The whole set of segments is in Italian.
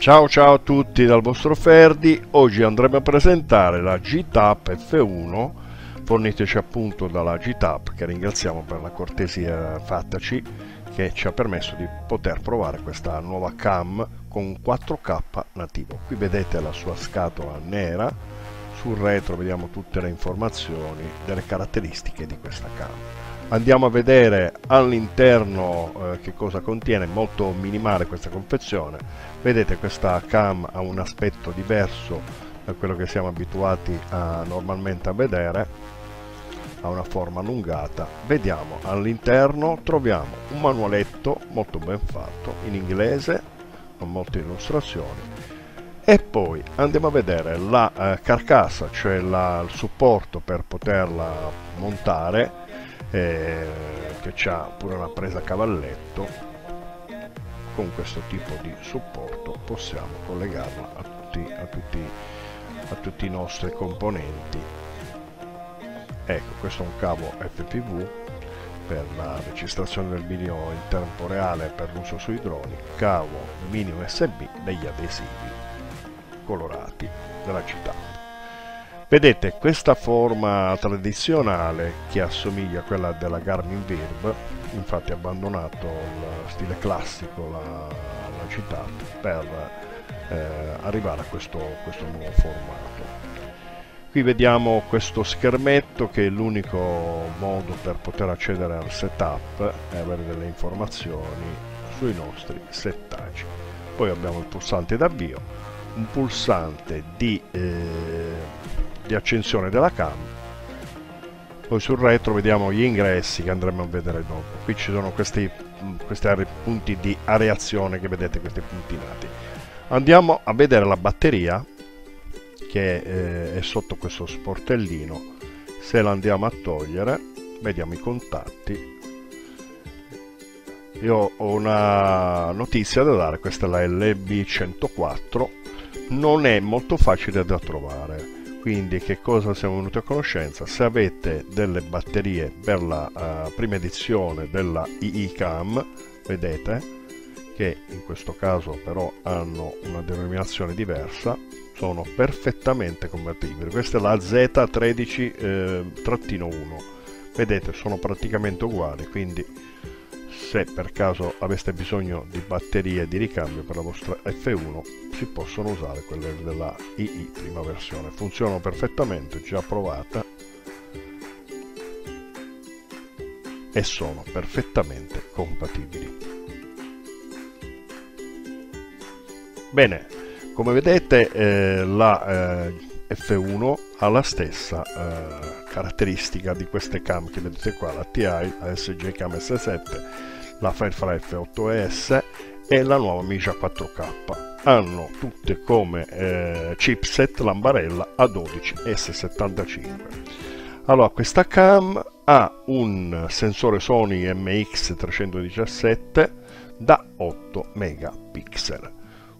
Ciao ciao a tutti dal vostro Ferdi. Oggi andremo a presentare la GTAP F1 forniteci appunto dalla GTAP, che ringraziamo per la cortesia fattaci, che ci ha permesso di poter provare questa nuova cam con 4K nativo. Qui vedete la sua scatola nera, sul retro vediamo tutte le informazioni delle caratteristiche di questa cam. Andiamo a vedere all'interno che cosa contiene. Molto minimale questa confezione. Vedete, questa cam ha un aspetto diverso da quello che siamo abituati normalmente a vedere, ha una forma allungata. Vediamo all'interno, troviamo un manualetto molto ben fatto in inglese con molte illustrazioni, e poi andiamo a vedere la carcassa, cioè il supporto per poterla montare, che c'ha pure una presa a cavalletto. Con questo tipo di supporto possiamo collegarla a tutti i nostri componenti. Ecco, questo è un cavo FPV per la registrazione del video in tempo reale per l'uso sui droni, cavo mini USB, degli adesivi colorati della città. Vedete questa forma tradizionale che assomiglia a quella della Garmin Virb, infatti ha abbandonato il stile classico la città per arrivare a questo nuovo formato. Qui vediamo questo schermetto, che è l'unico modo per poter accedere al setup e avere delle informazioni sui nostri settaggi. Poi abbiamo il pulsante d'avvio, un pulsante di accensione della cam. Poi sul retro vediamo gli ingressi che andremo a vedere dopo. Qui ci sono questi punti di areazione che vedete, questi puntinati. Andiamo a vedere la batteria che è sotto questo sportellino. Se la andiamo a togliere vediamo i contatti. Io ho una notizia da dare, questa è la LB104, non è molto facile da trovare. Quindi che cosa siamo venuti a conoscenza? Se avete delle batterie per la prima edizione della II Cam, vedete che in questo caso però hanno una denominazione diversa, sono perfettamente compatibili. Questa è la Z13-1, vedete, sono praticamente uguali, quindi se per caso aveste bisogno di batterie di ricambio per la vostra F1 si possono usare quelle della II prima versione, funzionano perfettamente, già provata, e sono perfettamente compatibili. Bene, come vedete la F1 ha la stessa caratteristica di queste cam che vedete qua, la TI, la SG Cam S7, la Firefly F8S e la nuova Mija 4K. Hanno tutte come chipset Lambarella A12 S75. Allora, questa cam ha un sensore Sony MX317 da 8 megapixel.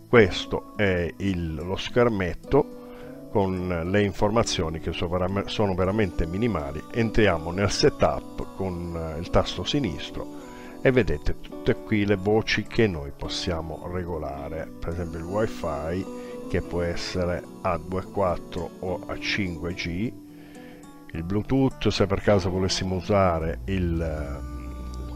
Questo è lo schermetto con le informazioni che sono veramente minimali. Entriamo nel setup con il tasto sinistro e vedete tutte qui le voci che noi possiamo regolare, per esempio il wifi, che può essere a 2.4 o a 5G, il Bluetooth se per caso volessimo usare il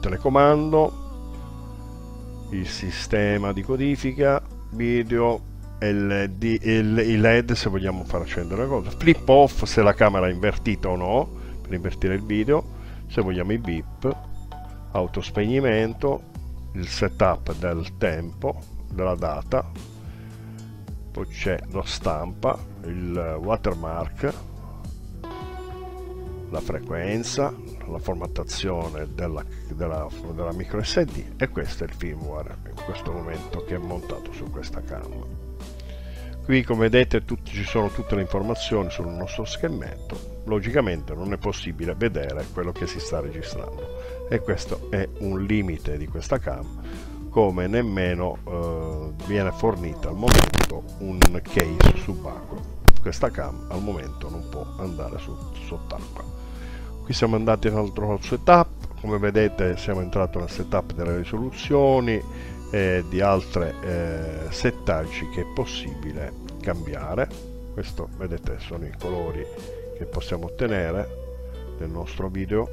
telecomando, il sistema di codifica video, i LED se vogliamo far accendere la cosa, flip off se la camera è invertita o no, per invertire il video, se vogliamo i beep, autospegnimento, il setup del tempo, della data, poi c'è la stampa, il watermark, la frequenza, la formattazione della micro SD, e questo è il firmware in questo momento che è montato su questa cam. Qui come vedete ci sono tutte le informazioni sul nostro schermetto. Logicamente non è possibile vedere quello che si sta registrando, e questo è un limite di questa cam, come nemmeno viene fornita al momento un case subacqueo. Questa cam al momento non può andare sott'acqua. Qui siamo andati al setup, come vedete siamo entrati nel setup delle risoluzioni, e di altri settaggi che è possibile cambiare. Questo, vedete, sono i colori che possiamo ottenere nel nostro video,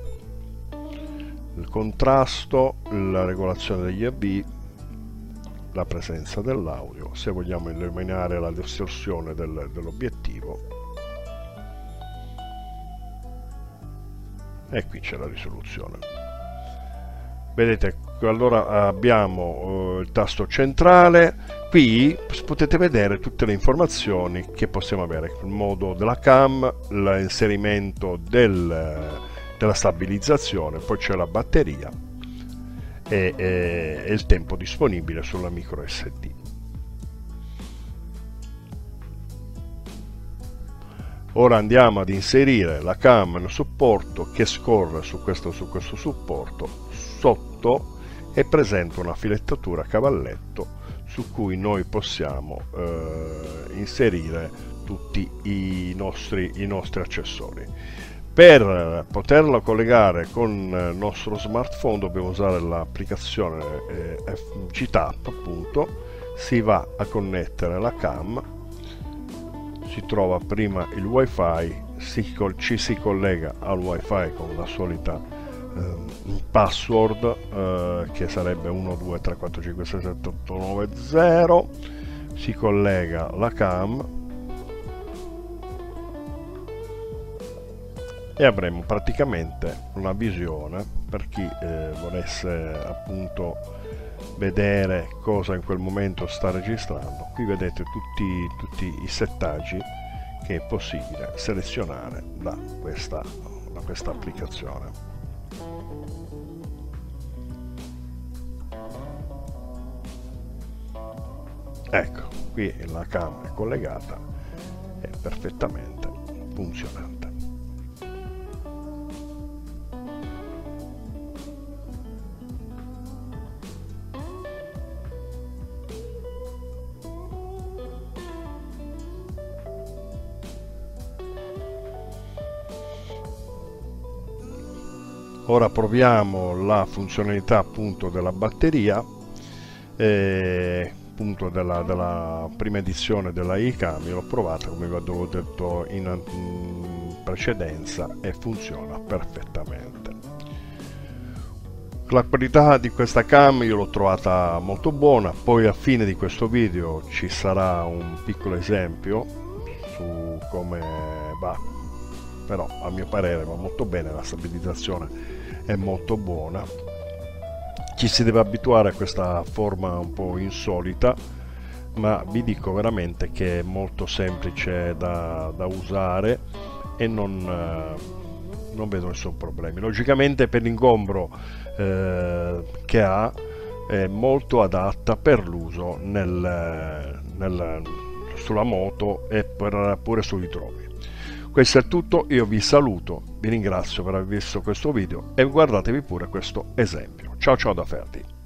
il contrasto, la regolazione degli AV, la presenza dell'audio, se vogliamo eliminare la distorsione dell'obiettivo, e qui c'è la risoluzione. Vedete, allora abbiamo il tasto centrale. Qui potete vedere tutte le informazioni che possiamo avere: il modo della cam, l'inserimento della stabilizzazione, poi c'è la batteria e il tempo disponibile sulla micro SD. Ora andiamo ad inserire la cam nel supporto, che scorre su questo supporto. Sotto è presente una filettatura a cavalletto su cui noi possiamo inserire tutti i nostri accessori. Per poterlo collegare con il nostro smartphone dobbiamo usare l'applicazione GTAP, appunto. Si va a connettere la cam, si trova prima il wifi, ci si collega al wifi con la solita password che sarebbe 1234567890. Si collega la cam e avremo praticamente una visione per chi volesse appunto vedere cosa in quel momento sta registrando. Qui vedete tutti i settaggi che è possibile selezionare da questa applicazione. Ecco, qui la cam è collegata, è perfettamente funzionante. Ora proviamo la funzionalità appunto della batteria, appunto della prima edizione della iCam. Io l'ho provata, come vi avevo detto in precedenza, e funziona perfettamente. La qualità di questa cam io l'ho trovata molto buona. Poi a fine di questo video ci sarà un piccolo esempio su come va, però a mio parere va molto bene, la stabilizzazione è molto buona. Ci si deve abituare a questa forma un po' insolita, ma vi dico veramente che è molto semplice da usare e non vedo nessun problema. Logicamente per l'ingombro che ha è molto adatta per l'uso sulla moto e pure sui droni. Questo è tutto, io vi saluto, vi ringrazio per aver visto questo video e guardatevi pure questo esempio. Ciao ciao da Ferdi.